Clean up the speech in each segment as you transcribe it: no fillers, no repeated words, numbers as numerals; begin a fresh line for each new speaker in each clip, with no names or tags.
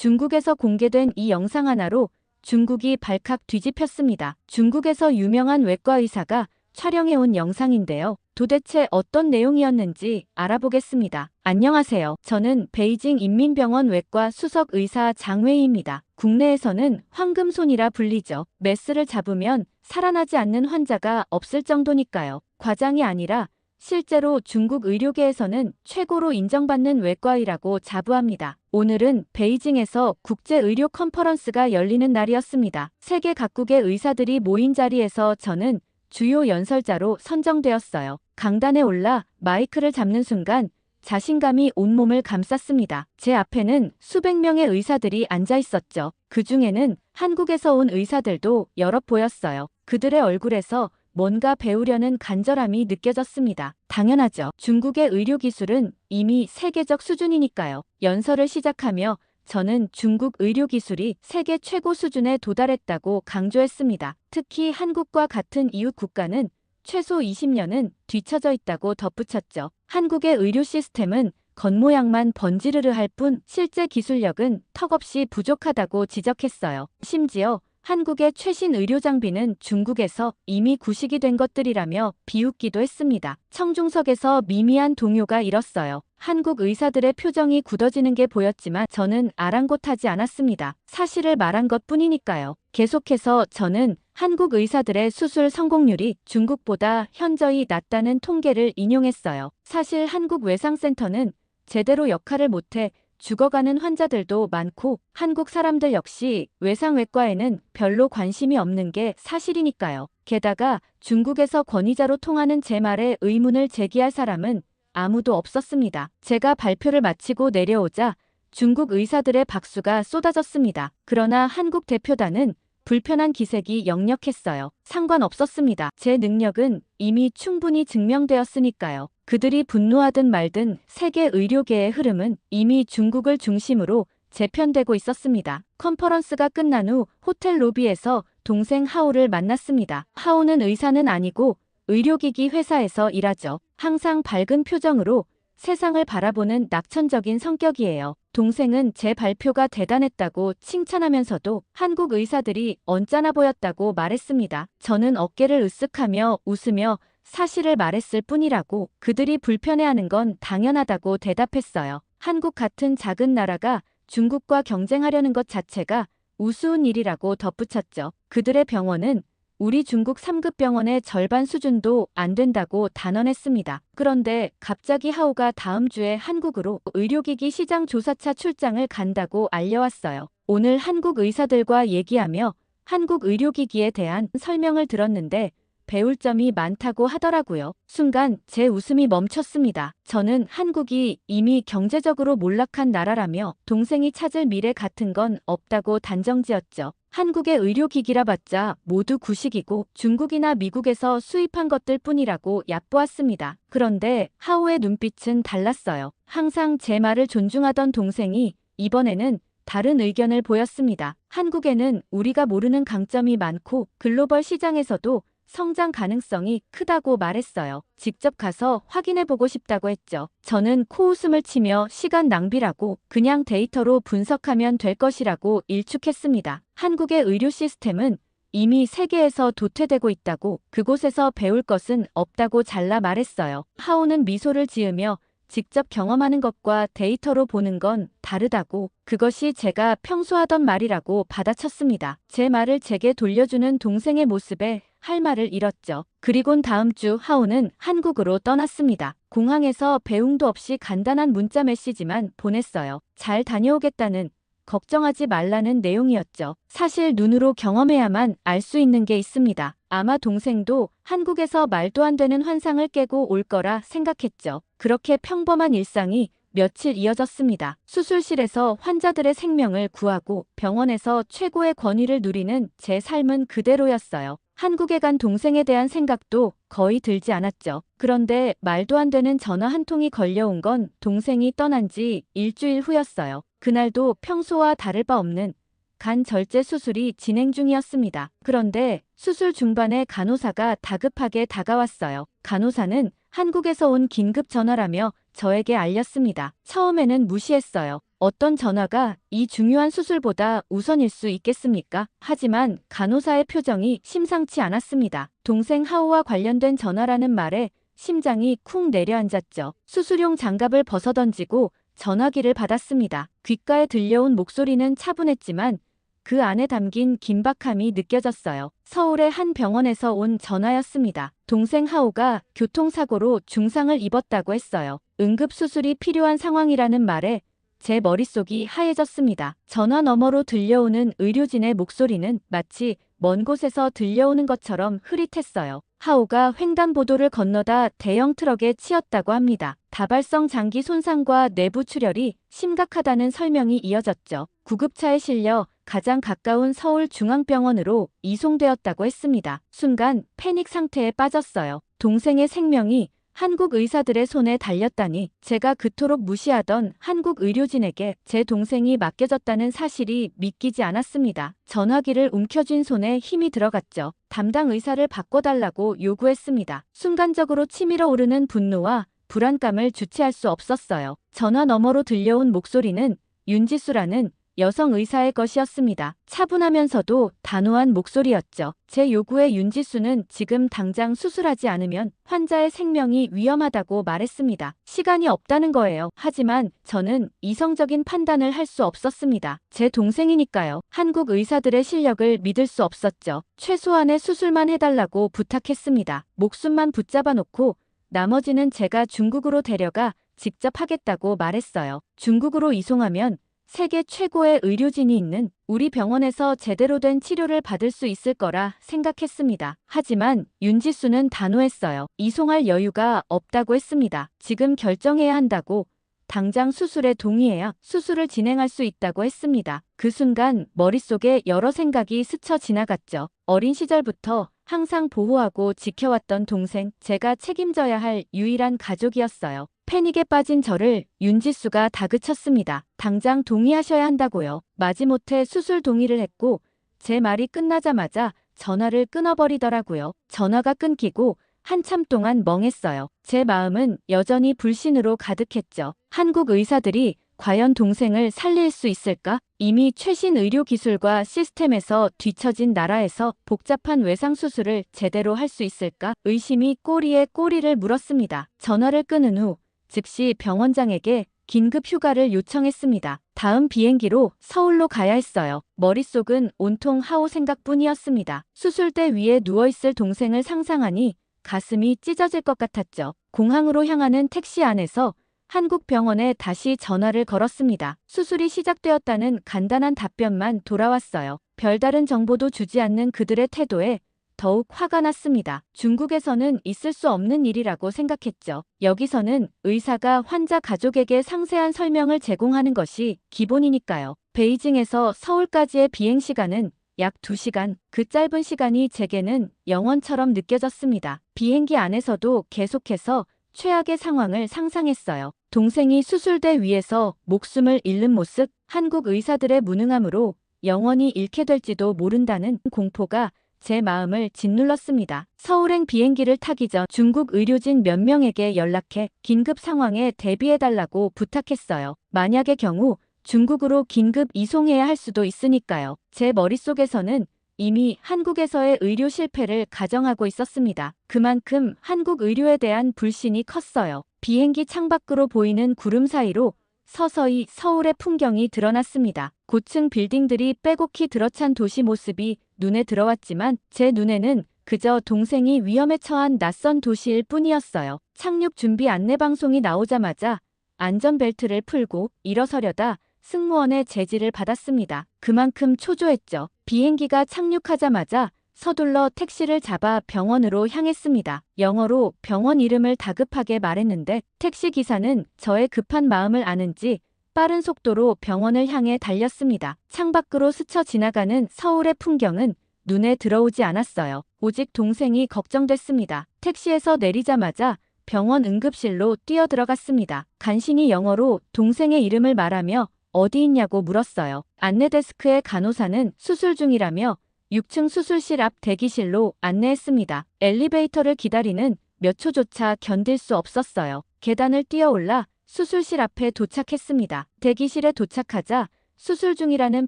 중국에서 공개된 이 영상 하나로 중국이 발칵 뒤집혔습니다. 중국에서 유명한 외과 의사가 촬영해온 영상인데요. 도대체 어떤 내용이었는지 알아보겠습니다. 안녕하세요. 저는 베이징 인민병원 외과 수석 의사 장웨이입니다. 국내에서는 황금손이라 불리죠. 메스를 잡으면 살아나지 않는 환자가 없을 정도니까요. 과장이 아니라 실제로 중국 의료계에서는 최고로 인정받는 외과의라고 자부합니다. 오늘은 베이징에서 국제의료 컨퍼런스가 열리는 날이었습니다. 세계 각국의 의사들이 모인 자리에서 저는 주요 연설자로 선정되었어요. 강단에 올라 마이크를 잡는 순간 자신감이 온몸을 감쌌습니다. 제 앞에는 수백 명의 의사들이 앉아 있었죠. 그 중에는 한국에서 온 의사들도 여럿 보였어요. 그들의 얼굴에서 뭔가 배우려는 간절함이 느껴졌습니다. 당연하죠. 중국의 의료기술은 이미 세계적 수준이니까요. 연설을 시작하며 저는 중국 의료기술이 세계 최고 수준에 도달했다고 강조했습니다. 특히 한국과 같은 이웃 국가는 최소 20년은 뒤처져 있다고 덧붙였죠. 한국의 의료 시스템은 겉모양만 번지르르 할 뿐 실제 기술력은 턱없이 부족하다고 지적했어요. 심지어 한국의 최신 의료 장비는 중국에서 이미 구식이 된 것들이라며 비웃기도 했습니다. 청중석에서 미미한 동요가 일었어요. 한국 의사들의 표정이 굳어지는 게 보였지만 저는 아랑곳하지 않았습니다. 사실을 말한 것뿐이니까요. 계속해서 저는 한국 의사들의 수술 성공률이 중국보다 현저히 낮다는 통계를 인용했어요. 사실 한국 외상센터는 제대로 역할을 못해 죽어가는 환자들도 많고 한국 사람들 역시 외상외과에는 별로 관심이 없는 게 사실이니까요. 게다가 중국에서 권위자로 통하는 제 말에 의문을 제기할 사람은 아무도 없었습니다. 제가 발표를 마치고 내려오자 중국 의사들의 박수가 쏟아졌습니다. 그러나 한국 대표단은 불편한 기색이 역력했어요. 상관없었습니다. 제 능력은 이미 충분히 증명되었으니까요. 그들이 분노하든 말든 세계 의료계의 흐름은 이미 중국을 중심으로 재편되고 있었습니다. 컨퍼런스가 끝난 후 호텔 로비에서 동생 하오를 만났습니다. 하오는 의사는 아니고 의료기기 회사에서 일하죠. 항상 밝은 표정으로 세상을 바라보는 낙천적인 성격이에요. 동생은 제 발표가 대단했다고 칭찬하면서도 한국 의사들이 언짢아 보였다고 말했습니다. 저는 어깨를 으쓱하며 웃으며 사실을 말했을 뿐이라고 그들이 불편해하는 건 당연하다고 대답했어요. 한국 같은 작은 나라가 중국과 경쟁하려는 것 자체가 우스운 일이라고 덧붙였죠. 그들의 병원은 우리 중국 3급 병원의 절반 수준도 안 된다고 단언했습니다. 그런데 갑자기 하오가 다음 주에 한국으로 의료기기 시장 조사차 출장을 간다고 알려왔어요. 오늘 한국 의사들과 얘기하며 한국 의료기기에 대한 설명을 들었는데 배울 점이 많다고 하더라고요. 순간 제 웃음이 멈췄습니다. 저는 한국이 이미 경제적으로 몰락한 나라라며 동생이 찾을 미래 같은 건 없다고 단정지었죠. 한국의 의료기기라 봤자 모두 구식이고 중국이나 미국에서 수입한 것들 뿐이라고 얕보았습니다. 그런데 하오의 눈빛은 달랐어요. 항상 제 말을 존중하던 동생이 이번에는 다른 의견을 보였습니다. 한국에는 우리가 모르는 강점이 많고 글로벌 시장에서도 성장 가능성이 크다고 말했어요. 직접 가서 확인해보고 싶다고 했죠. 저는 코웃음을 치며 시간 낭비라고 그냥 데이터로 분석하면 될 것이라고 일축했습니다. 한국의 의료 시스템은 이미 세계에서 도태되고 있다고 그곳에서 배울 것은 없다고 잘라 말했어요. 하오는 미소를 지으며 직접 경험하는 것과 데이터로 보는 건 다르다고 그것이 제가 평소 하던 말이라고 받아쳤습니다. 제 말을 제게 돌려주는 동생의 모습에 할 말을 잃었죠. 그리곤 다음 주 하오는 한국으로 떠났습니다. 공항에서 배웅도 없이 간단한 문자 메시지만 보냈어요. 잘 다녀오겠다는 걱정하지 말라는 내용이었죠. 사실 눈으로 경험해야만 알 수 있는 게 있습니다. 아마 동생도 한국에서 말도 안 되는 환상을 깨고 올 거라 생각했죠. 그렇게 평범한 일상이 며칠 이어졌습니다. 수술실에서 환자들의 생명을 구하고 병원에서 최고의 권위를 누리는 제 삶은 그대로였어요. 한국에 간 동생에 대한 생각도 거의 들지 않았죠. 그런데 말도 안 되는 전화 한 통이 걸려온 건 동생이 떠난 지 일주일 후였어요. 그날도 평소와 다를 바 없는 간 절제 수술이 진행 중이었습니다. 그런데 수술 중반에 간호사가 다급하게 다가왔어요. 간호사는 한국에서 온 긴급 전화라며 저에게 알렸습니다. 처음에는 무시했어요. 어떤 전화가 이 중요한 수술보다 우선일 수 있겠습니까? 하지만 간호사의 표정이 심상치 않았습니다. 동생 하우와 관련된 전화라는 말에 심장이 쿵 내려앉았죠. 수술용 장갑을 벗어던지고 전화기를 받았습니다. 귓가에 들려온 목소리는 차분했지만 그 안에 담긴 긴박함이 느껴졌어요. 서울의 한 병원에서 온 전화였습니다. 동생 하우가 교통사고로 중상을 입었다고 했어요. 응급수술이 필요한 상황이라는 말에 제 머릿속이 하얘졌습니다. 전화 너머로 들려오는 의료진의 목소리는 마치 먼 곳에서 들려오는 것처럼 흐릿했어요. 하우가 횡단보도를 건너다 대형 트럭에 치였다고 합니다. 다발성 장기 손상과 내부 출혈이 심각하다는 설명이 이어졌죠. 구급차에 실려 가장 가까운 서울중앙병원으로 이송되었다고 했습니다. 순간 패닉 상태에 빠졌어요. 동생의 생명이 한국 의사들의 손에 달렸다니, 제가 그토록 무시하던 한국 의료진에게 제 동생이 맡겨졌다는 사실이 믿기지 않았습니다. 전화기를 움켜쥔 손에 힘이 들어갔죠. 담당 의사를 바꿔달라고 요구했습니다. 순간적으로 치밀어 오르는 분노와 불안감을 주체할 수 없었어요. 전화 너머로 들려온 목소리는 윤지수라는 여성 의사의 것이었습니다. 차분하면서도 단호한 목소리였죠. 제 요구에 윤지수는 지금 당장 수술하지 않으면 환자의 생명이 위험하다고 말했습니다. 시간이 없다는 거예요. 하지만 저는 이성적인 판단을 할 수 없었습니다. 제 동생이니까요. 한국 의사들의 실력을 믿을 수 없었죠. 최소한의 수술만 해달라고 부탁했습니다. 목숨만 붙잡아 놓고 나머지는 제가 중국으로 데려가 직접 하겠다고 말했어요. 중국으로 이송하면 세계 최고의 의료진이 있는 우리 병원에서 제대로 된 치료를 받을 수 있을 거라 생각했습니다. 하지만 윤지수는 단호했어요. 이송할 여유가 없다고 했습니다. 지금 결정해야 한다고, 당장 수술에 동의해야 수술을 진행할 수 있다고 했습니다. 그 순간 머릿속에 여러 생각이 스쳐 지나갔죠. 어린 시절부터 항상 보호하고 지켜왔던 동생, 제가 책임져야 할 유일한 가족이었어요. 패닉에 빠진 저를 윤지수가 다그쳤습니다. 당장 동의하셔야 한다고요. 마지못해 수술 동의를 했고 제 말이 끝나자마자 전화를 끊어버리더라고요. 전화가 끊기고 한참 동안 멍했어요. 제 마음은 여전히 불신으로 가득했죠. 한국 의사들이 과연 동생을 살릴 수 있을까? 이미 최신 의료기술과 시스템에서 뒤처진 나라에서 복잡한 외상수술을 제대로 할 수 있을까? 의심이 꼬리에 꼬리를 물었습니다. 전화를 끊은 후 즉시 병원장에게 긴급 휴가를 요청했습니다. 다음 비행기로 서울로 가야 했어요. 머릿속은 온통 하우 생각뿐이었습니다. 수술대 위에 누워있을 동생을 상상하니 가슴이 찢어질 것 같았죠. 공항으로 향하는 택시 안에서 한국 병원에 다시 전화를 걸었습니다. 수술이 시작되었다는 간단한 답변만 돌아왔어요. 별다른 정보도 주지 않는 그들의 태도에 더욱 화가 났습니다. 중국에서는 있을 수 없는 일이라고 생각했죠. 여기서는 의사가 환자 가족에게 상세한 설명을 제공하는 것이 기본이니까요. 베이징에서 서울까지의 비행시간은 약 2시간. 그 짧은 시간이 제게는 영원처럼 느껴졌습니다. 비행기 안에서도 계속해서 최악의 상황을 상상했어요. 동생이 수술대 위에서 목숨을 잃는 모습, 한국 의사들의 무능함으로 영원히 잃게 될지도 모른다는 공포가 제 마음을 짓눌렀습니다. 서울행 비행기를 타기 전 중국 의료진 몇 명에게 연락해 긴급 상황에 대비해달라고 부탁했어요. 만약의 경우 중국으로 긴급 이송해야 할 수도 있으니까요. 제 머릿속에서는 이미 한국에서의 의료 실패를 가정하고 있었습니다. 그만큼 한국 의료에 대한 불신이 컸어요. 비행기 창밖으로 보이는 구름 사이로 서서히 서울의 풍경이 드러났습니다. 고층 빌딩들이 빼곡히 들어찬 도시 모습이 눈에 들어왔지만 제 눈에는 그저 동생이 위험에 처한 낯선 도시일 뿐이었어요. 착륙 준비 안내방송이 나오자마자 안전벨트를 풀고 일어서려다 승무원의 제지를 받았습니다. 그만큼 초조했죠. 비행기가 착륙하자마자 서둘러 택시를 잡아 병원으로 향했습니다. 영어로 병원 이름을 다급하게 말했는데 택시기사는 저의 급한 마음을 아는지 빠른 속도로 병원을 향해 달렸습니다. 창밖으로 스쳐 지나가는 서울의 풍경은 눈에 들어오지 않았어요. 오직 동생이 걱정됐습니다. 택시에서 내리자마자 병원 응급실로 뛰어들어갔습니다. 간신히 영어로 동생의 이름을 말하며 어디 있냐고 물었어요. 안내데스크의 간호사는 수술 중이라며 6층 수술실 앞 대기실로 안내했습니다. 엘리베이터를 기다리는 몇 초조차 견딜 수 없었어요. 계단을 뛰어올라 수술실 앞에 도착했습니다. 대기실에 도착하자 수술 중이라는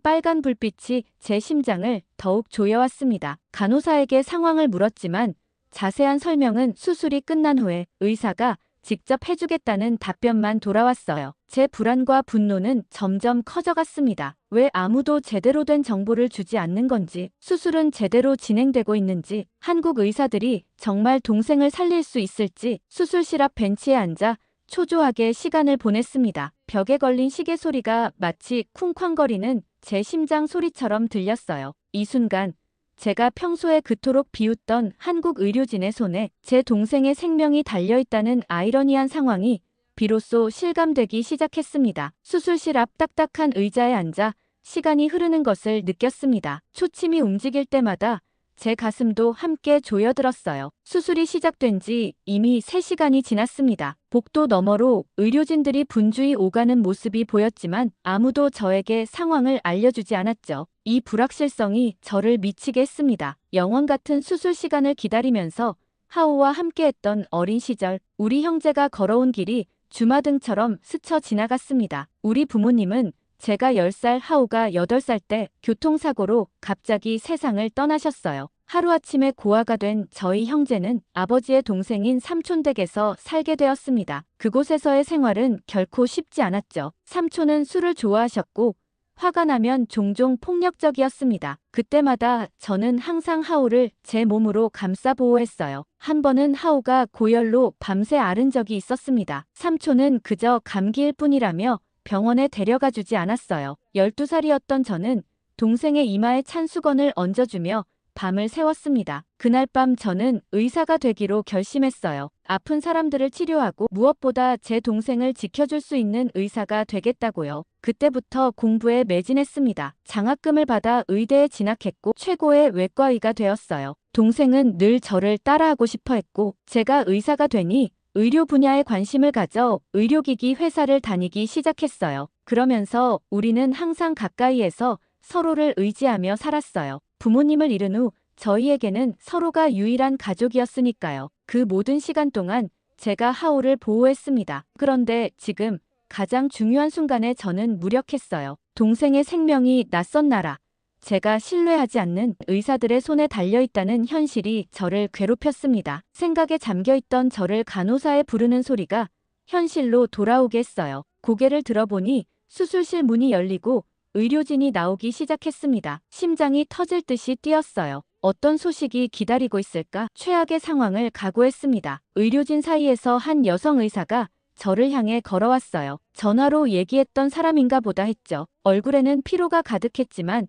빨간 불빛이 제 심장을 더욱 조여왔습니다. 간호사에게 상황을 물었지만 자세한 설명은 수술이 끝난 후에 의사가 직접 해주겠다는 답변만 돌아왔어요. 제 불안과 분노는 점점 커져갔습니다. 왜 아무도 제대로 된 정보를 주지 않는 건지, 수술은 제대로 진행되고 있는지, 한국 의사들이 정말 동생을 살릴 수 있을지. 수술실 앞 벤치에 앉아 초조하게 시간을 보냈습니다. 벽에 걸린 시계 소리가 마치 쿵쾅거리는 제 심장 소리처럼 들렸어요. 이 순간 제가 평소에 그토록 비웃던 한국 의료진의 손에 제 동생의 생명이 달려있다는 아이러니한 상황이 비로소 실감되기 시작했습니다. 수술실 앞 딱딱한 의자에 앉아 시간이 흐르는 것을 느꼈습니다. 초침이 움직일 때마다 제 가슴도 함께 조여들었어요. 수술이 시작된 지 이미 3시간이 지났습니다. 복도 너머로 의료진들이 분주히 오가는 모습이 보였지만 아무도 저에게 상황을 알려주지 않았죠. 이 불확실성이 저를 미치게 했습니다. 영원 같은 수술 시간을 기다리면서 하오와 함께했던 어린 시절, 우리 형제가 걸어온 길이 주마등처럼 스쳐 지나갔습니다. 우리 부모님은 제가 10살, 하오가 8살 때 교통사고로 갑자기 세상을 떠나셨어요. 하루아침에 고아가 된 저희 형제는 아버지의 동생인 삼촌 댁에서 살게 되었습니다. 그곳에서의 생활은 결코 쉽지 않았죠. 삼촌은 술을 좋아하셨고 화가 나면 종종 폭력적이었습니다. 그때마다 저는 항상 하오를 제 몸으로 감싸 보호했어요. 한 번은 하오가 고열로 밤새 앓은 적이 있었습니다. 삼촌은 그저 감기일 뿐이라며 병원에 데려가 주지 않았어요. 12살이었던 저는 동생의 이마에 찬 수건을 얹어주며 밤을 새웠습니다. 그날 밤 저는 의사가 되기로 결심했어요. 아픈 사람들을 치료하고 무엇보다 제 동생을 지켜줄 수 있는 의사가 되겠다고요. 그때부터 공부에 매진했습니다. 장학금을 받아 의대에 진학했고 최고의 외과의가 되었어요. 동생은 늘 저를 따라하고 싶어 했고 제가 의사가 되니 의료 분야에 관심을 가져 의료기기 회사를 다니기 시작했어요. 그러면서 우리는 항상 가까이에서 서로를 의지하며 살았어요. 부모님을 잃은 후 저희에게는 서로가 유일한 가족이었으니까요. 그 모든 시간 동안 제가 하오를 보호했습니다. 그런데 지금 가장 중요한 순간에 저는 무력했어요. 동생의 생명이 낯선 나라, 제가 신뢰하지 않는 의사들의 손에 달려있다는 현실이 저를 괴롭혔습니다. 생각에 잠겨있던 저를 간호사에 부르는 소리가 현실로 돌아오게 했어요. 고개를 들어보니 수술실 문이 열리고 의료진이 나오기 시작했습니다. 심장이 터질 듯이 뛰었어요. 어떤 소식이 기다리고 있을까? 최악의 상황을 각오했습니다. 의료진 사이에서 한 여성 의사가 저를 향해 걸어왔어요. 전화로 얘기했던 사람인가 보다 했죠. 얼굴에는 피로가 가득했지만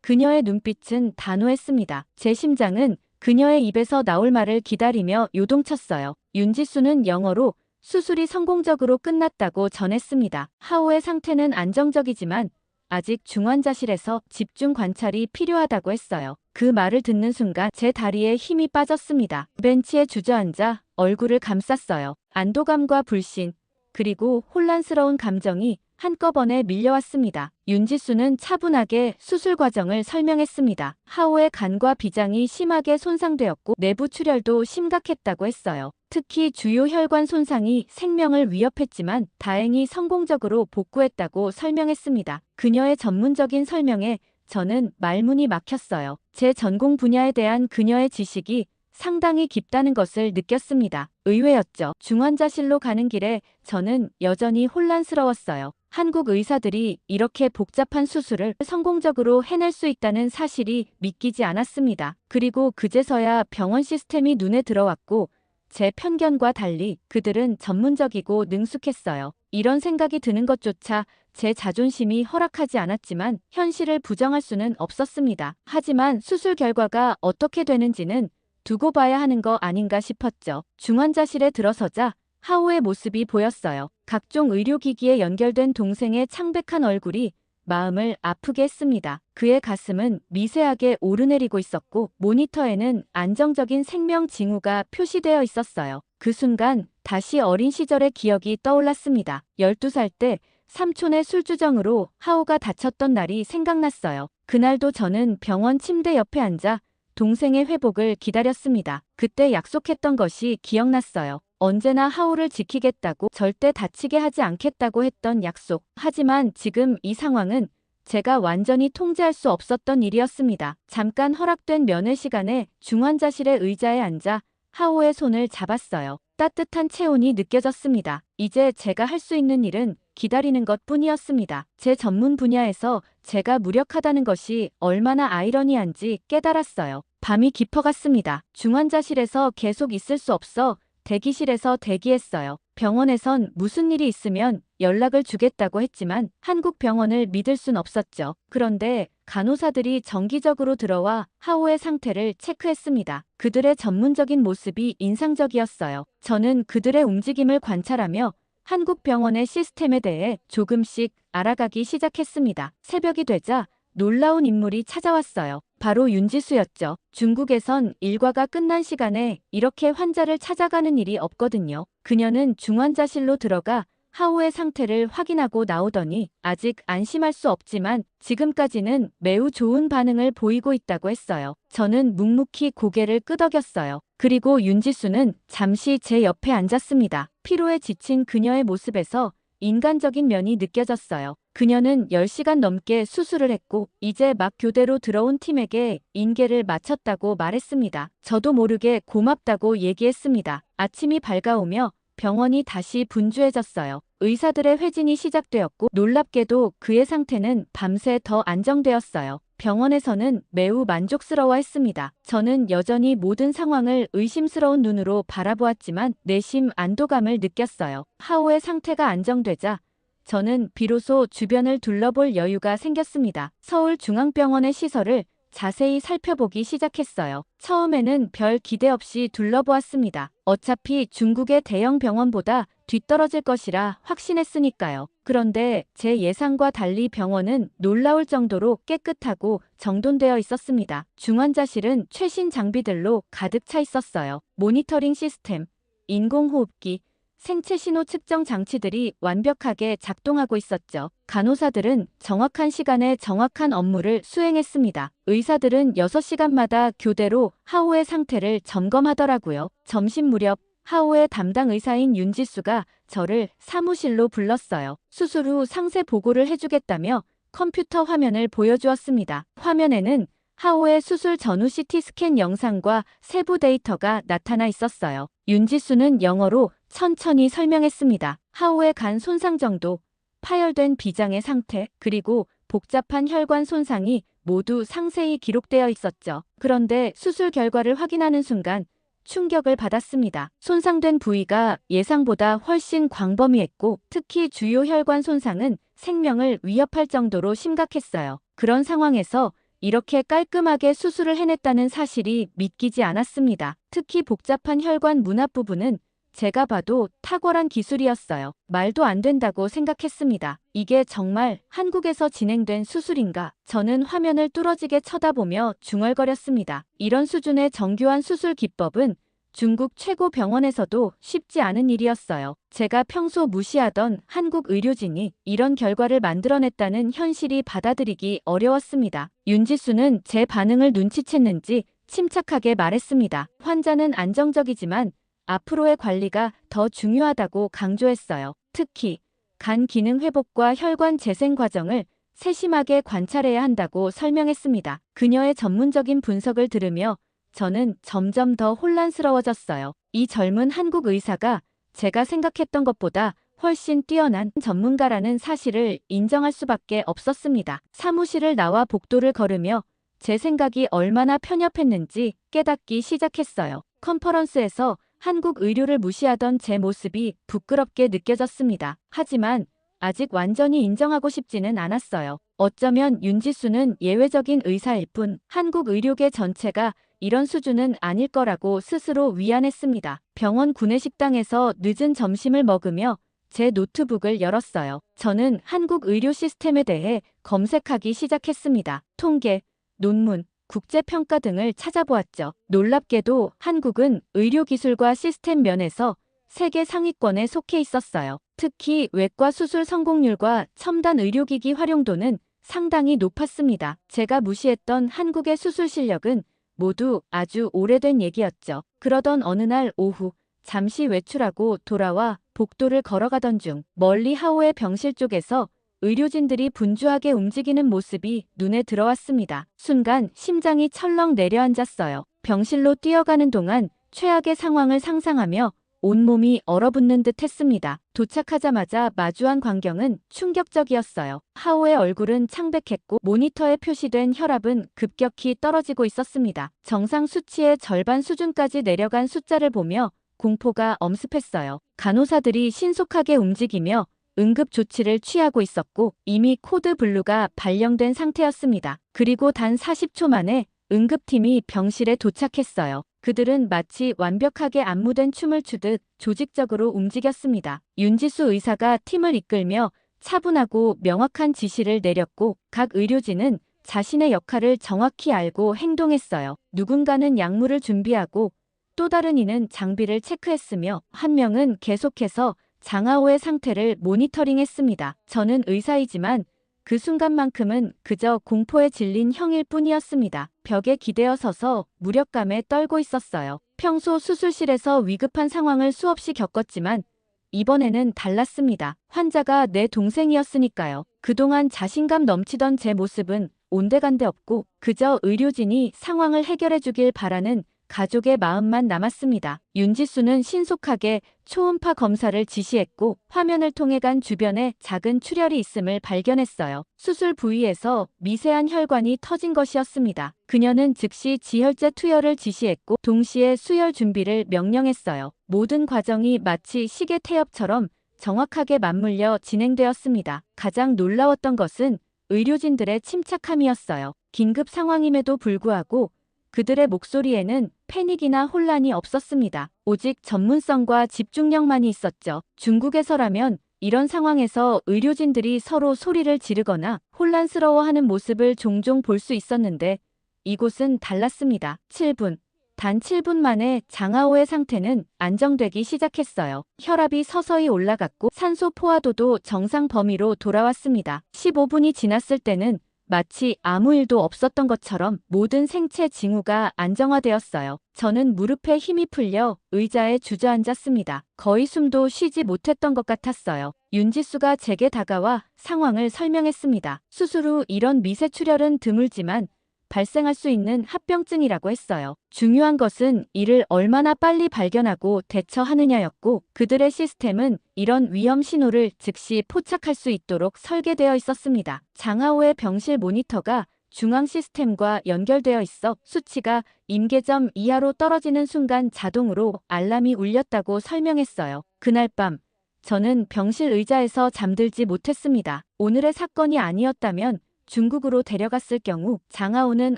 그녀의 눈빛은 단호했습니다. 제 심장은 그녀의 입에서 나올 말을 기다리며 요동쳤어요. 윤지수는 영어로 수술이 성공적으로 끝났다고 전했습니다. 하오의 상태는 안정적이지만 아직 중환자실에서 집중 관찰이 필요하다고 했어요. 그 말을 듣는 순간 제 다리에 힘이 빠졌습니다. 벤치에 주저앉아 얼굴을 감쌌어요. 안도감과 불신, 그리고 혼란스러운 감정이 한꺼번에 밀려왔습니다. 윤지수는 차분하게 수술 과정을 설명했습니다. 하오의 간과 비장이 심하게 손상되었고 내부 출혈도 심각했다고 했어요. 특히 주요 혈관 손상이 생명을 위협했지만 다행히 성공적으로 복구했다고 설명했습니다. 그녀의 전문적인 설명에 저는 말문이 막혔어요. 제 전공 분야에 대한 그녀의 지식이 상당히 깊다는 것을 느꼈습니다. 의외였죠. 중환자실로 가는 길에 저는 여전히 혼란스러웠어요. 한국 의사들이 이렇게 복잡한 수술을 성공적으로 해낼 수 있다는 사실이 믿기지 않았습니다. 그리고 그제서야 병원 시스템이 눈에 들어왔고 제 편견과 달리 그들은 전문적이고 능숙했어요. 이런 생각이 드는 것조차 제 자존심이 허락하지 않았지만 현실을 부정할 수는 없었습니다. 하지만 수술 결과가 어떻게 되는지는 두고 봐야 하는 거 아닌가 싶었죠. 중환자실에 들어서자 하오의 모습이 보였어요. 각종 의료기기에 연결된 동생의 창백한 얼굴이 마음을 아프게 했습니다. 그의 가슴은 미세하게 오르내리고 있었고 모니터에는 안정적인 생명 징후가 표시되어 있었어요. 그 순간 다시 어린 시절의 기억이 떠올랐습니다. 12살 때 삼촌의 술주정으로 하오가 다쳤던 날이 생각났어요. 그날도 저는 병원 침대 옆에 앉아 동생의 회복을 기다렸습니다. 그때 약속했던 것이 기억났어요. 언제나 하호를 지키겠다고, 절대 다치게 하지 않겠다고 했던 약속. 하지만 지금 이 상황은 제가 완전히 통제할 수 없었던 일이었습니다. 잠깐 허락된 면회 시간에 중환자실의 의자에 앉아 하호의 손을 잡았어요. 따뜻한 체온이 느껴졌습니다. 이제 제가 할 수 있는 일은 기다리는 것뿐이었습니다. 제 전문 분야에서 제가 무력하다는 것이 얼마나 아이러니한지 깨달았어요. 밤이 깊어갔습니다. 중환자실에서 계속 있을 수 없어 대기실에서 대기했어요. 병원에선 무슨 일이 있으면 연락을 주겠다고 했지만 한국 병원을 믿을 순 없었죠. 그런데 간호사들이 정기적으로 들어와 하호의 상태를 체크했습니다. 그들의 전문적인 모습이 인상적이었어요. 저는 그들의 움직임을 관찰하며 한국 병원의 시스템에 대해 조금씩 알아가기 시작했습니다. 새벽이 되자 놀라운 인물이 찾아왔어요. 바로 윤지수였죠. 중국에선 일과가 끝난 시간에 이렇게 환자를 찾아가는 일이 없거든요. 그녀는 중환자실로 들어가 하호의 상태를 확인하고 나오더니 아직 안심할 수 없지만 지금까지는 매우 좋은 반응을 보이고 있다고 했어요. 저는 묵묵히 고개를 끄덕였어요. 그리고 윤지수는 잠시 제 옆에 앉았습니다. 피로에 지친 그녀의 모습에서 인간적인 면이 느껴졌어요. 그녀는 10시간 넘게 수술을 했고 이제 막 교대로 들어온 팀에게 인계를 마쳤다고 말했습니다. 저도 모르게 고맙다고 얘기했습니다. 아침이 밝아오며 병원이 다시 분주해졌어요. 의사들의 회진이 시작되었고 놀랍게도 그의 상태는 밤새 더 안정되었어요. 병원에서는 매우 만족스러워했습니다. 저는 여전히 모든 상황을 의심스러운 눈으로 바라보았지만 내심 안도감을 느꼈어요. 하오의 상태가 안정되자 저는 비로소 주변을 둘러볼 여유가 생겼습니다. 서울중앙병원의 시설을 자세히 살펴보기 시작했어요. 처음에는 별 기대 없이 둘러보았습니다. 어차피 중국의 대형 병원보다 뒤떨어질 것이라 확신했으니까요. 그런데 제 예상과 달리 병원은 놀라울 정도로 깨끗하고 정돈되어 있었습니다. 중환자실은 최신 장비들로 가득 차 있었어요. 모니터링 시스템, 인공호흡기, 생체 신호 측정 장치들이 완벽하게 작동하고 있었죠. 간호사들은 정확한 시간에 정확한 업무를 수행했습니다. 의사들은 6시간마다 교대로 하오의 상태를 점검하더라고요. 점심 무렵 하오의 담당 의사인 윤지수가 저를 사무실로 불렀어요. 수술 후 상세 보고를 해주겠다며 컴퓨터 화면을 보여주었습니다. 화면에는 하오의 수술 전후 CT 스캔 영상과 세부 데이터가 나타나 있었어요. 윤지수는 영어로 천천히 설명했습니다. 하오의 간 손상 정도, 파열된 비장의 상태, 그리고 복잡한 혈관 손상이 모두 상세히 기록되어 있었죠. 그런데 수술 결과를 확인하는 순간 충격을 받았습니다. 손상된 부위가 예상보다 훨씬 광범위했고 특히 주요 혈관 손상은 생명을 위협할 정도로 심각했어요. 그런 상황에서 이렇게 깔끔하게 수술을 해냈다는 사실이 믿기지 않았습니다. 특히 복잡한 혈관 문 앞부분은 제가 봐도 탁월한 기술이었어요. 말도 안 된다고 생각했습니다. 이게 정말 한국에서 진행된 수술인가? 저는 화면을 뚫어지게 쳐다보며 중얼거렸습니다. 이런 수준의 정교한 수술 기법은 중국 최고 병원에서도 쉽지 않은 일이었어요. 제가 평소 무시하던 한국 의료진이 이런 결과를 만들어냈다는 현실이 받아들이기 어려웠습니다. 윤지수는 제 반응을 눈치챘는지 침착하게 말했습니다. 환자는 안정적이지만 앞으로의 관리가 더 중요하다고 강조했어요. 특히 간 기능 회복과 혈관 재생 과정을 세심하게 관찰해야 한다고 설명했습니다. 그녀의 전문적인 분석을 들으며 저는 점점 더 혼란스러워졌어요. 이 젊은 한국 의사가 제가 생각했던 것보다 훨씬 뛰어난 전문가라는 사실을 인정할 수밖에 없었습니다. 사무실을 나와 복도를 걸으며 제 생각이 얼마나 편협했는지 깨닫기 시작했어요. 컨퍼런스에서 한국 의료를 무시하던 제 모습이 부끄럽게 느껴졌습니다. 하지만 아직 완전히 인정하고 싶지는 않았어요. 어쩌면 윤지수는 예외적인 의사일 뿐 한국 의료계 전체가 이런 수준은 아닐 거라고 스스로 위안했습니다. 병원 구내식당에서 늦은 점심을 먹으며 제 노트북을 열었어요. 저는 한국 의료 시스템에 대해 검색하기 시작했습니다. 통계, 논문, 국제평가 등을 찾아보았죠. 놀랍게도 한국은 의료기술과 시스템 면에서 세계 상위권에 속해 있었어요. 특히 외과 수술 성공률과 첨단 의료기기 활용도는 상당히 높았습니다. 제가 무시했던 한국의 수술 실력은 모두 아주 오래된 얘기였죠. 그러던 어느 날 오후 잠시 외출하고 돌아와 복도를 걸어가던 중 멀리 하오의 병실 쪽에서 의료진들이 분주하게 움직이는 모습이 눈에 들어왔습니다. 순간 심장이 철렁 내려앉았어요. 병실로 뛰어가는 동안 최악의 상황을 상상하며 온몸이 얼어붙는 듯 했습니다. 도착하자마자 마주한 광경은 충격적이었어요. 하오의 얼굴은 창백했고 모니터에 표시된 혈압은 급격히 떨어지고 있었습니다. 정상 수치의 절반 수준까지 내려간 숫자를 보며 공포가 엄습했어요. 간호사들이 신속하게 움직이며 응급 조치를 취하고 있었고 이미 코드 블루가 발령된 상태였습니다. 그리고 단 40초 만에 응급팀이 병실에 도착했어요. 그들은 마치 완벽하게 안무된 춤을 추듯 조직적으로 움직였습니다. 윤지수 의사가 팀을 이끌며 차분하고 명확한 지시를 내렸고 각 의료진은 자신의 역할을 정확히 알고 행동했어요. 누군가는 약물을 준비하고 또 다른 이는 장비를 체크했으며 한 명은 계속해서 장하오의 상태를 모니터링했습니다. 저는 의사이지만 그 순간만큼은 그저 공포에 질린 형일 뿐이었습니다. 벽에 기대어 서서 무력감에 떨고 있었어요. 평소 수술실에서 위급한 상황을 수없이 겪었지만 이번에는 달랐습니다. 환자가 내 동생이었으니까요. 그동안 자신감 넘치던 제 모습은 온데간데 없고 그저 의료진이 상황을 해결해 주길 바라는 가족의 마음만 남았습니다. 윤지수는 신속하게 초음파 검사를 지시했고 화면을 통해 간 주변에 작은 출혈이 있음을 발견했어요. 수술 부위에서 미세한 혈관이 터진 것이었습니다. 그녀는 즉시 지혈제 투여를 지시했고 동시에 수혈 준비를 명령했어요. 모든 과정이 마치 시계 태엽처럼 정확하게 맞물려 진행되었습니다. 가장 놀라웠던 것은 의료진들의 침착함이었어요. 긴급 상황임에도 불구하고 그들의 목소리에는 패닉이나 혼란이 없었습니다. 오직 전문성과 집중력만이 있었죠. 중국에서라면 이런 상황에서 의료진들이 서로 소리를 지르거나 혼란스러워하는 모습을 종종 볼 수 있었는데 이곳은 달랐습니다. 7분. 단 7분 만에 장하오의 상태는 안정되기 시작했어요. 혈압이 서서히 올라갔고 산소 포화도도 정상 범위로 돌아왔습니다. 15분이 지났을 때는 마치 아무 일도 없었던 것처럼 모든 생체 징후가 안정화되었어요. 저는 무릎에 힘이 풀려 의자에 주저앉았습니다. 거의 숨도 쉬지 못했던 것 같았어요. 윤지수가 제게 다가와 상황을 설명했습니다. 수술 후 이런 미세 출혈은 드물지만 발생할 수 있는 합병증이라고 했어요. 중요한 것은 이를 얼마나 빨리 발견하고 대처하느냐였고 그들의 시스템은 이런 위험 신호를 즉시 포착할 수 있도록 설계되어 있었습니다. 장하오의 병실 모니터가 중앙 시스템과 연결되어 있어 수치가 임계점 이하로 떨어지는 순간 자동으로 알람이 울렸다고 설명했어요. 그날 밤 저는 병실 의자에서 잠들지 못했습니다. 오늘의 사건이 아니었다면 중국으로 데려갔을 경우 장하오는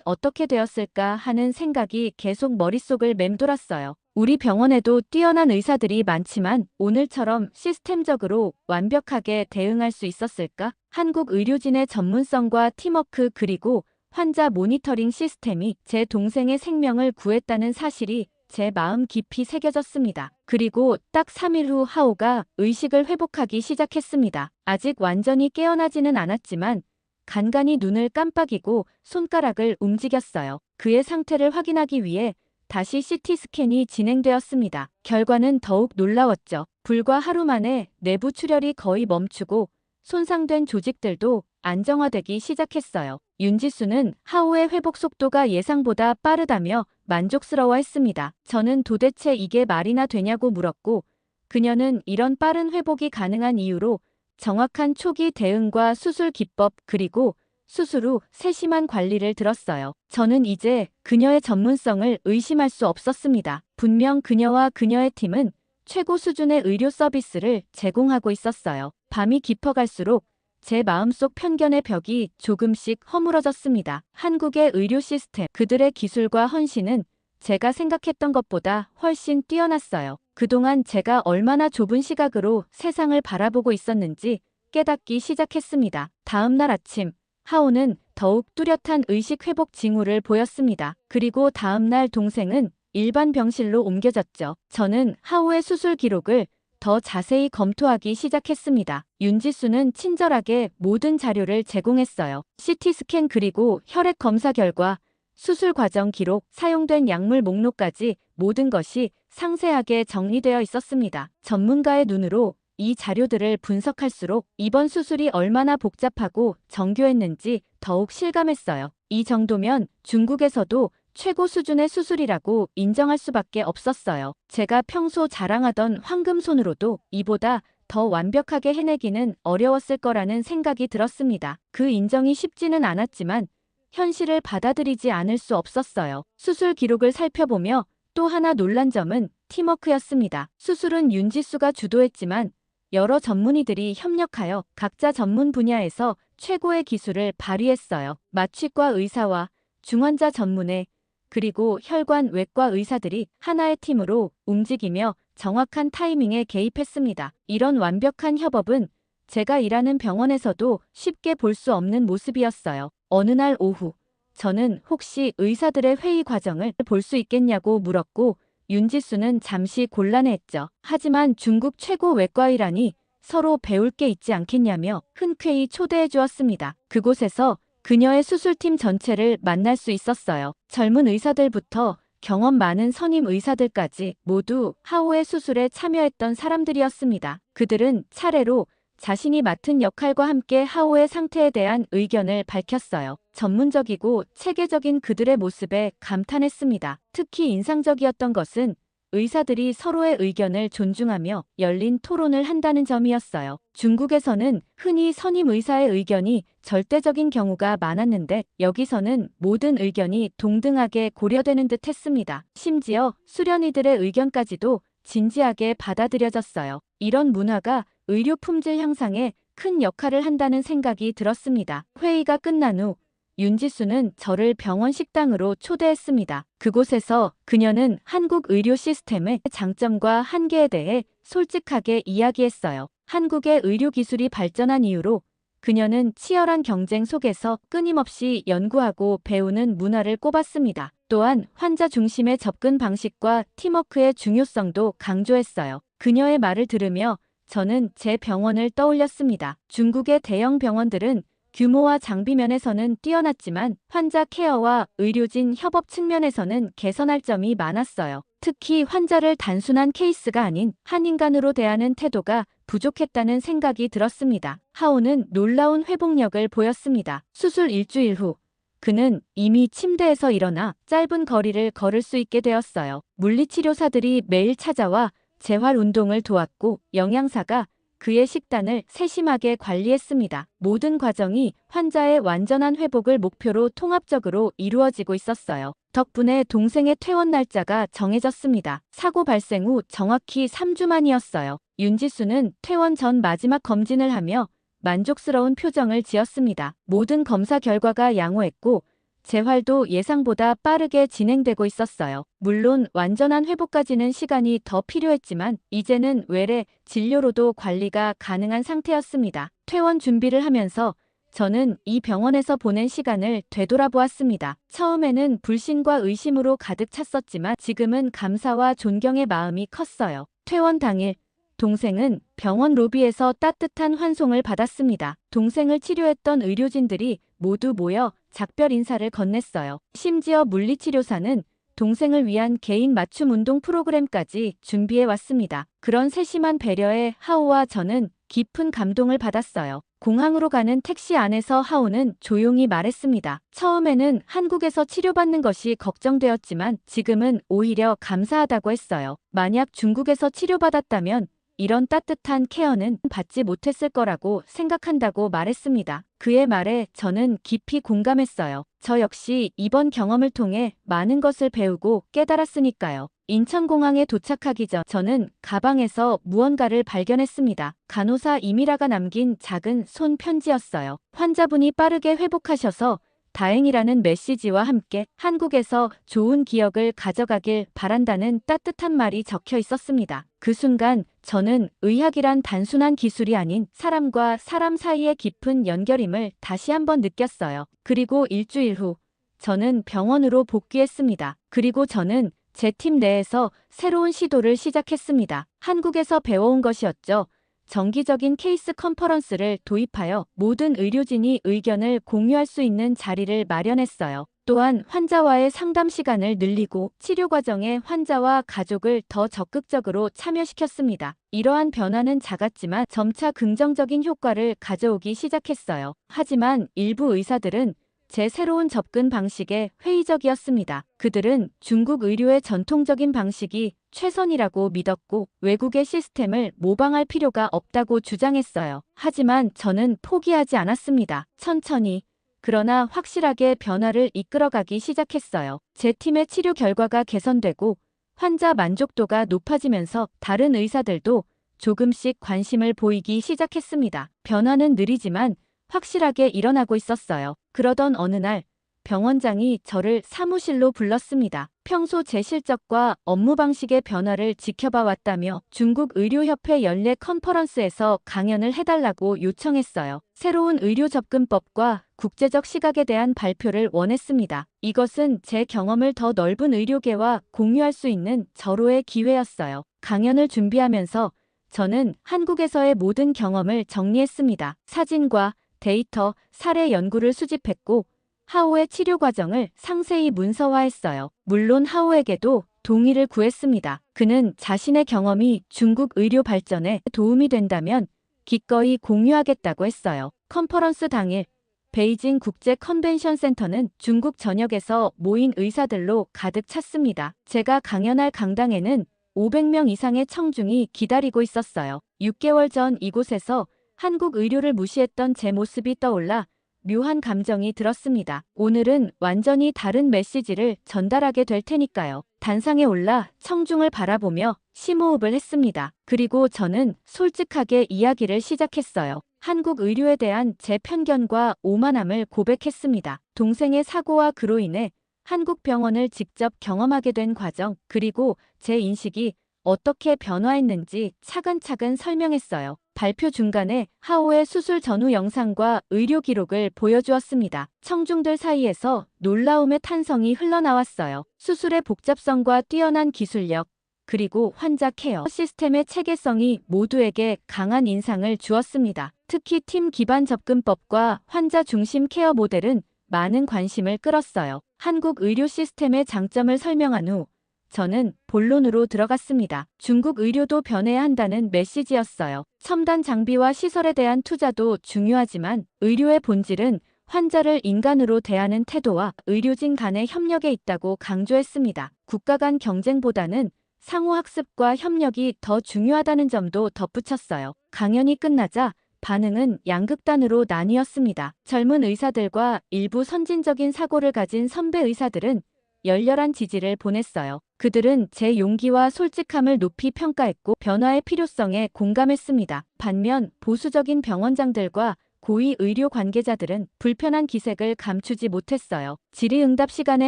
어떻게 되었을까 하는 생각이 계속 머릿속을 맴돌았어요. 우리 병원에도 뛰어난 의사들이 많지만 오늘처럼 시스템적으로 완벽하게 대응할 수 있었을까? 한국 의료진의 전문성과 팀워크 그리고 환자 모니터링 시스템이 제 동생의 생명을 구했다는 사실이 제 마음 깊이 새겨졌습니다. 그리고 딱 3일 후 하오가 의식을 회복하기 시작했습니다. 아직 완전히 깨어나지는 않았지만 간간히 눈을 깜빡이고 손가락을 움직였어요. 그의 상태를 확인하기 위해 다시 CT 스캔이 진행되었습니다. 결과는 더욱 놀라웠죠. 불과 하루 만에 내부 출혈이 거의 멈추고 손상된 조직들도 안정화되기 시작했어요. 윤지수는 하오의 회복 속도가 예상보다 빠르다며 만족스러워했습니다. 저는 도대체 이게 말이나 되냐고 물었고 그녀는 이런 빠른 회복이 가능한 이유로 정확한 초기 대응과 수술 기법 그리고 수술 후 세심한 관리를 들었어요. 저는 이제 그녀의 전문성을 의심할 수 없었습니다. 분명 그녀와 그녀의 팀은 최고 수준의 의료 서비스를 제공하고 있었어요. 밤이 깊어갈수록 제 마음속 편견의 벽이 조금씩 허물어졌습니다. 한국의 의료 시스템, 그들의 기술과 헌신은 제가 생각했던 것보다 훨씬 뛰어났어요. 그동안 제가 얼마나 좁은 시각으로 세상을 바라보고 있었는지 깨닫기 시작했습니다. 다음 날 아침, 하오는 더욱 뚜렷한 의식 회복 징후를 보였습니다. 그리고 다음 날 동생은 일반 병실로 옮겨졌죠. 저는 하오의 수술 기록을 더 자세히 검토하기 시작했습니다. 윤지수는 친절하게 모든 자료를 제공했어요. CT 스캔 그리고 혈액 검사 결과 수술 과정 기록, 사용된 약물 목록까지 모든 것이 상세하게 정리되어 있었습니다. 전문가의 눈으로 이 자료들을 분석할수록 이번 수술이 얼마나 복잡하고 정교했는지 더욱 실감했어요. 이 정도면 중국에서도 최고 수준의 수술이라고 인정할 수밖에 없었어요. 제가 평소 자랑하던 황금손으로도 이보다 더 완벽하게 해내기는 어려웠을 거라는 생각이 들었습니다. 그 인정이 쉽지는 않았지만 현실을 받아들이지 않을 수 없었어요. 수술 기록을 살펴보며 또 하나 놀란 점은 팀워크였습니다. 수술은 윤지수가 주도했지만 여러 전문의들이 협력하여 각자 전문 분야에서 최고의 기술을 발휘했어요. 마취과 의사와 중환자 전문의 그리고 혈관 외과 의사들이 하나의 팀으로 움직이며 정확한 타이밍에 개입했습니다. 이런 완벽한 협업은 제가 일하는 병원에서도 쉽게 볼 수 없는 모습이었어요. 어느 날 오후, 저는 혹시 의사들의 회의 과정을 볼 수 있겠냐고 물었고 윤지수는 잠시 곤란해했죠. 하지만 중국 최고 외과의라니 서로 배울 게 있지 않겠냐며 흔쾌히 초대해 주었습니다. 그곳에서 그녀의 수술팀 전체를 만날 수 있었어요. 젊은 의사들부터 경험 많은 선임 의사들까지 모두 하오의 수술에 참여했던 사람들이었습니다. 그들은 차례로 자신이 맡은 역할과 함께 하오의 상태에 대한 의견을 밝혔어요. 전문적이고 체계적인 그들의 모습에 감탄했습니다. 특히 인상적이었던 것은 의사들이 서로의 의견을 존중하며 열린 토론을 한다는 점이었어요. 중국에서는 흔히 선임 의사의 의견이 절대적인 경우가 많았는데 여기서는 모든 의견이 동등하게 고려되는 듯 했습니다. 심지어 수련의들의 의견까지도 진지하게 받아들여졌어요. 이런 문화가 의료 품질 향상에 큰 역할을 한다는 생각이 들었습니다. 회의가 끝난 후 윤지수는 저를 병원 식당으로 초대했습니다. 그곳에서 그녀는 한국 의료 시스템의 장점과 한계에 대해 솔직하게 이야기했어요. 한국의 의료 기술이 발전한 이유로 그녀는 치열한 경쟁 속에서 끊임없이 연구하고 배우는 문화를 꼽았습니다. 또한 환자 중심의 접근 방식과 팀워크의 중요성도 강조했어요. 그녀의 말을 들으며 저는 제 병원을 떠올렸습니다. 중국의 대형 병원들은 규모와 장비 면에서는 뛰어났지만 환자 케어와 의료진 협업 측면에서는 개선할 점이 많았어요. 특히 환자를 단순한 케이스가 아닌 한 인간으로 대하는 태도가 부족했다는 생각이 들었습니다. 하오는 놀라운 회복력을 보였습니다. 수술 일주일 후 그는 이미 침대에서 일어나 짧은 거리를 걸을 수 있게 되었어요. 물리치료사들이 매일 찾아와 재활 운동을 도왔고 영양사가 그의 식단을 세심하게 관리했습니다. 모든 과정이 환자의 완전한 회복을 목표로 통합적으로 이루어지고 있었어요. 덕분에 동생의 퇴원 날짜가 정해졌습니다. 사고 발생 후 정확히 3주 만이었어요. 윤지수는 퇴원 전 마지막 검진을 하며 만족스러운 표정을 지었습니다. 모든 검사 결과가 양호했고 재활도 예상보다 빠르게 진행되고 있었어요. 물론 완전한 회복까지는 시간이 더 필요했지만 이제는 외래 진료로도 관리가 가능한 상태였습니다. 퇴원 준비를 하면서 저는 이 병원에서 보낸 시간을 되돌아보았습니다. 처음에는 불신과 의심으로 가득 찼었지만 지금은 감사와 존경의 마음이 컸어요. 퇴원 당일 동생은 병원 로비에서 따뜻한 환송을 받았습니다. 동생을 치료했던 의료진들이 모두 모여 작별 인사를 건넸어요. 심지어 물리치료사는 동생을 위한 개인 맞춤 운동 프로그램까지 준비해 왔습니다. 그런 세심한 배려에 하오와 저는 깊은 감동을 받았어요. 공항으로 가는 택시 안에서 하오는 조용히 말했습니다. 처음에는 한국에서 치료받는 것이 걱정되었지만 지금은 오히려 감사하다고 했어요. 만약 중국에서 치료받았다면 이런 따뜻한 케어는 받지 못했을 거라고 생각한다고 말했습니다. 그의 말에 저는 깊이 공감했어요. 저 역시 이번 경험을 통해 많은 것을 배우고 깨달았으니까요. 인천공항에 도착하기 전 저는 가방에서 무언가를 발견했습니다. 간호사 이미라가 남긴 작은 손 편지였어요. 환자분이 빠르게 회복하셔서 다행이라는 메시지와 함께 한국에서 좋은 기억을 가져가길 바란다는 따뜻한 말이 적혀 있었습니다. 그 순간 저는 의학이란 단순한 기술이 아닌 사람과 사람 사이의 깊은 연결임을 다시 한번 느꼈어요. 그리고 일주일 후 저는 병원으로 복귀했습니다. 그리고 저는 제 팀 내에서 새로운 시도를 시작했습니다. 한국에서 배워온 것이었죠. 정기적인 케이스 컨퍼런스를 도입하여 모든 의료진이 의견을 공유할 수 있는 자리를 마련했어요. 또한 환자와의 상담 시간을 늘리고 치료 과정에 환자와 가족을 더 적극적으로 참여시켰습니다. 이러한 변화는 작았지만 점차 긍정적인 효과를 가져오기 시작했어요. 하지만 일부 의사들은 제 새로운 접근 방식에 회의적이었습니다. 그들은 중국 의료의 전통적인 방식이 최선이라고 믿었고 외국의 시스템을 모방할 필요가 없다고 주장했어요. 하지만 저는 포기하지 않았습니다. 천천히 그러나 확실하게 변화를 이끌어가기 시작했어요. 제 팀의 치료 결과가 개선되고 환자 만족도가 높아지면서 다른 의사들도 조금씩 관심을 보이기 시작했습니다. 변화는 느리지만 확실하게 일어나고 있었어요. 그러던 어느 날 병원장이 저를 사무실로 불렀습니다. 평소 제 실적과 업무 방식의 변화를 지켜봐 왔다며 중국 의료협회 연례 컨퍼런스에서 강연을 해달라고 요청했어요. 새로운 의료 접근법과 국제적 시각에 대한 발표를 원했습니다. 이것은 제 경험을 더 넓은 의료계와 공유할 수 있는 절호의 기회였어요. 강연을 준비하면서 저는 한국에서의 모든 경험을 정리했습니다. 사진과 데이터, 사례 연구를 수집했고 하오의 치료 과정을 상세히 문서화했어요. 물론 하오에게도 동의를 구했습니다. 그는 자신의 경험이 중국 의료 발전에 도움이 된다면 기꺼이 공유하겠다고 했어요. 컨퍼런스 당일 베이징 국제 컨벤션 센터는 중국 전역에서 모인 의사들로 가득 찼습니다. 제가 강연할 강당에는 500명 이상의 청중이 기다리고 있었어요. 6개월 전 이곳에서 한국 의료를 무시했던 제 모습이 떠올라 묘한 감정이 들었습니다. 오늘은 완전히 다른 메시지를 전달하게 될 테니까요. 단상에 올라 청중을 바라보며 심호흡을 했습니다. 그리고 저는 솔직하게 이야기를 시작했어요. 한국 의료에 대한 제 편견과 오만함을 고백했습니다. 동생의 사고와 그로 인해 한국 병원을 직접 경험하게 된 과정, 그리고 제 인식이 어떻게 변화했는지 차근차근 설명했어요. 발표 중간에 하오의 수술 전후 영상과 의료 기록을 보여주었습니다. 청중들 사이에서 놀라움의 탄성이 흘러나왔어요. 수술의 복잡성과 뛰어난 기술력, 그리고 환자 케어 시스템의 체계성이 모두에게 강한 인상을 주었습니다. 특히 팀 기반 접근법과 환자 중심 케어 모델은 많은 관심을 끌었어요. 한국 의료 시스템의 장점을 설명한 후 저는 본론으로 들어갔습니다. 중국 의료도 변해야 한다는 메시지였어요. 첨단 장비와 시설에 대한 투자도 중요하지만 의료의 본질은 환자를 인간으로 대하는 태도와 의료진 간의 협력에 있다고 강조했습니다. 국가 간 경쟁보다는 상호학습과 협력이 더 중요하다는 점도 덧붙였어요. 강연이 끝나자 반응은 양극단으로 나뉘었습니다. 젊은 의사들과 일부 선진적인 사고를 가진 선배 의사들은 열렬한 지지를 보냈어요. 그들은 제 용기와 솔직함을 높이 평가했고 변화의 필요성에 공감했습니다. 반면 보수적인 병원장들과 고위 의료 관계자들은 불편한 기색을 감추지 못했어요. 질의응답 시간에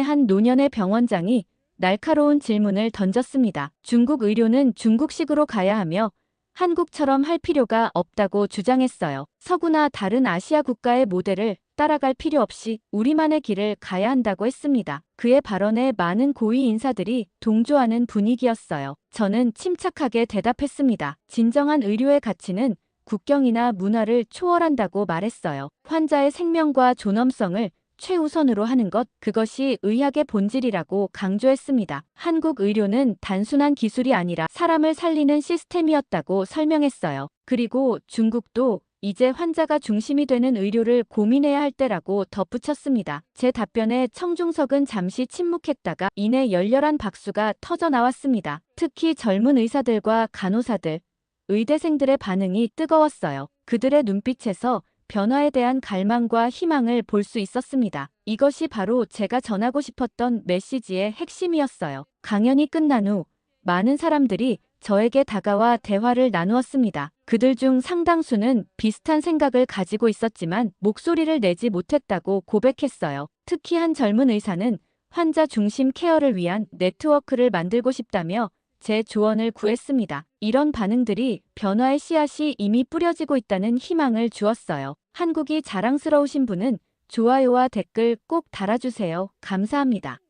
한 노년의 병원장이 날카로운 질문을 던졌습니다. 중국 의료는 중국식으로 가야 하며 한국처럼 할 필요가 없다고 주장했어요. 서구나 다른 아시아 국가의 모델을 따라갈 필요 없이 우리만의 길을 가야 한다고 했습니다. 그의 발언에 많은 고위 인사들이 동조하는 분위기였어요. 저는 침착하게 대답했습니다. 진정한 의료의 가치는 국경이나 문화를 초월한다고 말했어요. 환자의 생명과 존엄성을 최우선으로 하는 것, 그것이 의학의 본질이라고 강조했습니다. 한국 의료는 단순한 기술이 아니라 사람을 살리는 시스템이었다고 설명했어요. 그리고 중국도 이제 환자가 중심이 되는 의료를 고민해야 할 때라고 덧붙였습니다. 제 답변에 청중석은 잠시 침묵했다가 이내 열렬한 박수가 터져 나왔습니다. 특히 젊은 의사들과 간호사들, 의대생들의 반응이 뜨거웠어요. 그들의 눈빛에서 변화에 대한 갈망과 희망을 볼 수 있었습니다. 이것이 바로 제가 전하고 싶었던 메시지의 핵심이었어요. 강연이 끝난 후 많은 사람들이 저에게 다가와 대화를 나누었습니다. 그들 중 상당수는 비슷한 생각을 가지고 있었지만 목소리를 내지 못했다고 고백했어요. 특히 한 젊은 의사는 환자 중심 케어를 위한 네트워크를 만들고 싶다며 제 조언을 구했습니다. 이런 반응들이 변화의 씨앗이 이미 뿌려지고 있다는 희망을 주었어요. 한국이 자랑스러우신 분은 좋아요와 댓글 꼭 달아주세요. 감사합니다.